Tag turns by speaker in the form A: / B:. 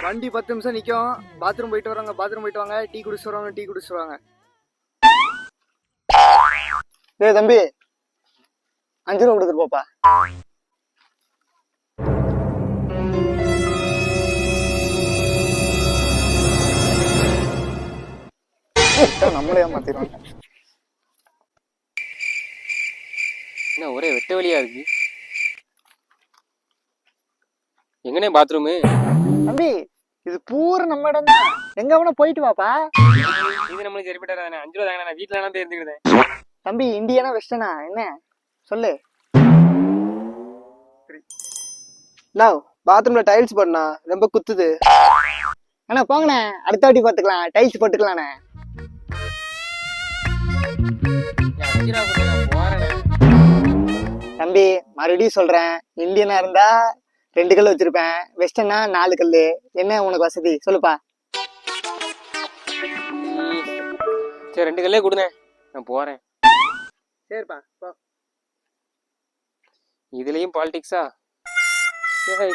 A: வண்டி 10 நிமிஷம் நிற்கும். பாத்ரூம் போயிட்டு வராங்க, பாத்ரூம் போயிட்டு வாங்க. டீ குடிச்சிட்டு வருவாங்க, டீ குடிச்சிட்டு வருவாங்க.
B: டேய் தம்பி, 5 ரூபா கொடுத்துட்டு போப்பா. நம்மளே ஏமாத்திடுவாங்க.
C: என்ன ஒரே வெட்ட வழியா இருக்கு. எங்கனே பாத்ரூமு?
B: தம்பி, இது பூரா நம்ம இடம் தான். எங்க வேணா போயிட்டு வாப்பா.
C: இது நம்மளுக்கு சரிப்பட்டாரு. 5 ரூபா தாங்க, நான் வீட்டுல வேணா தெரிஞ்சுக்கிட்டேன்.
B: தம்பி, இந்தியானா வெஸ்டர்னா என்ன சொல்லு.
A: பாத்ரூம்ல டைல்ஸ் போடனா ரொம்ப குத்துது.
B: அண்ணா போங்கண்ணே, அடுத்த வாட்டி பார்த்துக்கலாம். டைல்ஸ் போட்டுக்கலாண்ணே.
C: 5 ரூபா கொடுத்து நான் போறேனே.
B: தம்பி மறுபடியும் சொல்றேன், இந்தியனா இருந்தா 2 கல் வச்சிருப்பேன், வெஸ்டர்னா 4 கல். என்ன உனக்கு வசதி சொல்லுப்பா.
C: சரி 2 கல்லே கொடுங்க, நான் போறேன்.
B: சரிப்பா போ.
C: இதுலயும் பாலிடிக்ஸா? சரி.